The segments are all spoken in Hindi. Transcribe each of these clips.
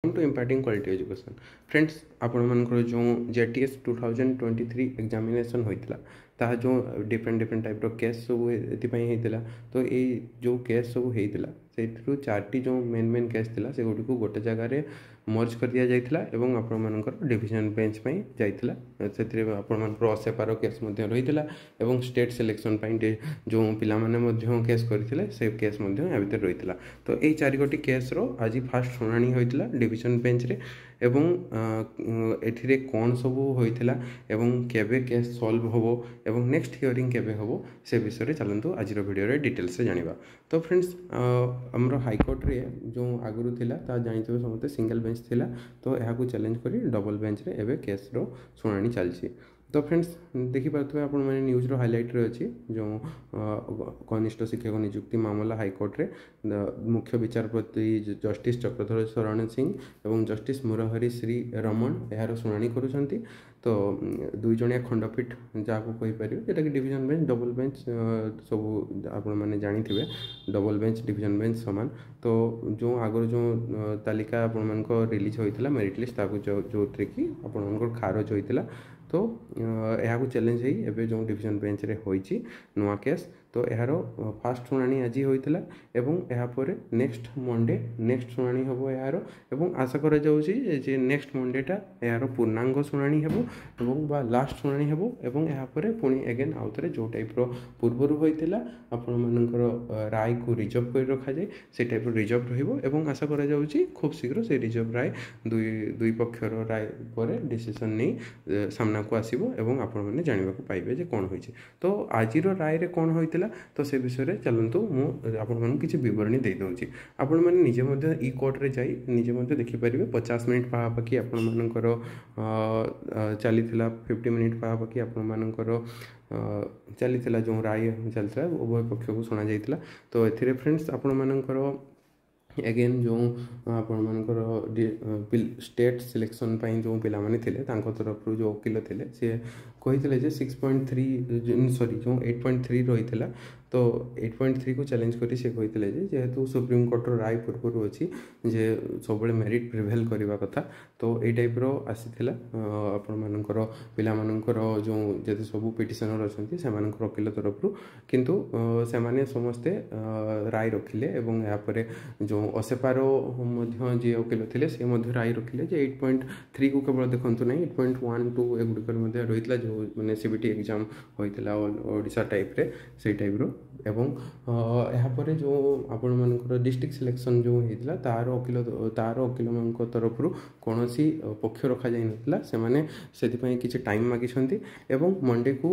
To impacting quality education friends आपण जो जेटीएस 2023 एग्जामिनेशन होता ताहा जो डिफरेंट डिफरेंट टाइप केस सब होता तो ये जो केस सब होता से चार्टी जो मेन मेन केस थिला से गुडी को गोटे जगह मर्ज कर दिया जाइथिला एवं आपनकर डिविजन बेंच पे जाइथिला से आपनकर असेपार केस मध्ये रहिथिला एवं स्टेट सिलेक्शन पे जो पिला माने मध्ये केस करथिले से केस मध्ये या भीतर रहिथिला तो एई चारि गोटी केस रो आज फास्ट सुनानी होइथिला डिविजन बेंच रे एवं एथिरे कोन सब होइथिला एवं केबे केस सॉल्व होबो एवं नेक्स्ट हियरिंग केबे होबो से विषय रे चलंतु आज रो वीडियो रे डिटेल्स से जानिबा। तो फ्रेंड्स हमरो हाई कोर्ट रे जो आगुरु थिला ता जानितो समते सिंगल बेंच थिला तो एहा को चैलेंज करी डबल बेंच रे एबे केस रो सुनानी चलछि। तो फ्रेंड्स देखि पाथबे आपण माने न्यूज रो हाइलाइट रे अछि जो कनिष्ठ शिक्षक नियुक्ति मामला हाईकोर्ट रे मुख्य विचारपति जस्टिस चक्रधर शरण सिंह एवं जस्टिस मुरहरी श्री रमण यार शुणाणी करुछंती। तो दुई जणिया खंडपीठ जाको कहि परियो जेटा कि डिवीजन बेंच डबल बेंच सब आपण माने जानि थिबे डबल बेंच डिवीजन बेंच समान। तो जो आगर जो तालिका आपण मानको रिलीज होइतिला मेरिट लिस्ट ताको जो कि आपण मानको खारज होइतिला तो यहाँ चैलेंज है एवं जो डिवीजन बेंच रे होइची नुआ केस तो यार फास्ट शुणाणी आज होता एवं यापर नेक्स्ट मंडे नेक्स्ट शुणाणी हम यार एवं आशा कर नेक्स्ट मंडेटा यार पूर्णांग शुणाणी हेबो बा लास्ट शुणाणी हेबो एवं यापर पुणी एगेन आउ थे जो टाइप पूर्वर होता आपण मानकर राय को रिजर्व कर रखा जाए से टाइप रिजर्व रहिबो एवं आशा करा जाउची खूब शीघ्र से रिजर्व राय दुई पक्षर राय पर डिसीजन नहीं सामना को आसीबो एवं आपण माने जानिबा को पाइबे जे कोन होइছে। तो आजिरो राय रे कोन होइतिला तो से विषय रे चलंतु मु आपण माने किछि विवरणी दे दउची आपण माने निजे मध्ये ई कोर्ट रे जाई निजे मध्ये देखि परिबे 50 मिनिट पाकी आपण मानकर चलीथिला 50 मिनिट पाकी आपण मानकर चलीथिला जो राय चलथिला उभय पक्ष को सुना जाइतिला। तो एथिरे फ्रेंड्स आपण मानकर एगेन जो आपण मानकर स्टेट सिलेक्शन पाई जो पिला माने थिले तांको तरफ जो वकील थिले से कहिथिले जे 6.3 सॉरी जो 8.3 रहिथिला तो 8.3 को चैलेंज करी से कहिथिले जे जेहेतु सुप्रीम कोर्ट रो राय पूर्व अछि जे सबले मेरिट प्रिवेल करबा कथा तो ए टाइप रो आसीथिला आपण मानकर पिला मानकर जो जेते सब पिटिशनर अछंती से मानकर वकील तरफ किंतु से माने समस्ते राय रखिले एवं या परे जो असेपारो मध्य जे वकील थिले से मध्य राय रखिले जे 8.3 को केवल देखंतु नै 8.12 एगुडकर मध्य रहितला जो माने सीबीटी एग्जाम होइतला ओडिसा टाइप रे से टाइप रो एवं यहाँ पर जो आपण मानकर डिस्ट्रिक्ट सिलेक्शन जो होइतला तार वकील मानक तरफ कौन सी पक्ष रखा जाई नतला से माने सेति पई किछि टाइम मागी छंती एवं मंडे को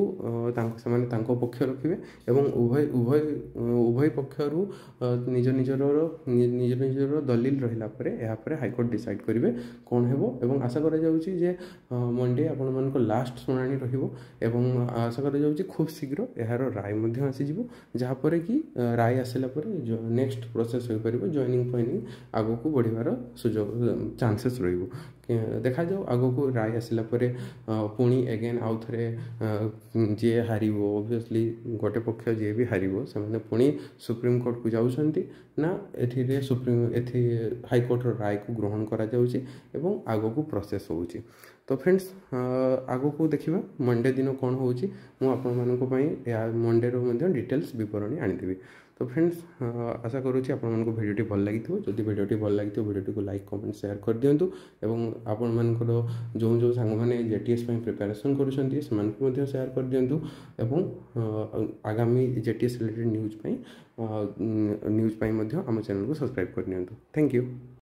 से माने तांको पक्ष रखिबे एवं उभय पक्षरु निज निजर दलील रहिला परे यहाँ पर हाईकोर्ट डिसाइड करिवे कोन हेबो एवं आशा करा जाउची जे मंडे आपण मानक लास्ट सुनानी रहिबो एवं आशा करा जाउची खूब शीघ्र यार राय मध्ये आसी जिवो जहाँपर कि राय आसला जो नेक्स्ट प्रोसेस हो पार जॉइनिंग फॉइनिंग आगो को बढ़िवार सुजोग चांसेस रहिबो देखा जाओ आगो को राय आसला पुणी एगेन आउ थे जी हारिबो ऑब्वियसली गोटे पक्ष जी भी हारिबो से पुणी सुप्रीम कोर्ट को जाउछंती ना एथिरे सुप्रीम एथि हाई कोर्ट राय को ग्रहण करा जाउची एवं आगो को प्रोसेस होउची। तो फ्रेंड्स आगो को देखिबा मंडे दिन कौन होउची मु आपण मानको पई मंडे रो मध्ये डिटेल्स विवरणी आनिदेबी। तो फ्रेंड्स आशा करूँ आपण मानको भिडियोटी भल लागि जदि भिडियोटी भल लागि भिडियोटी को लाइक कमेंट शेयर कर दियंतु एवं आपण मानकर जो सांग माने जेटीएस पई प्रिपरेशन करूछंती से मानको मध्ये शेयर कर दियंतु एवं आगामी जेटीएस रिलेटेड न्यूज पई मध्ये हम चैनल को सब्सक्राइब कर दियंतु। Thank you.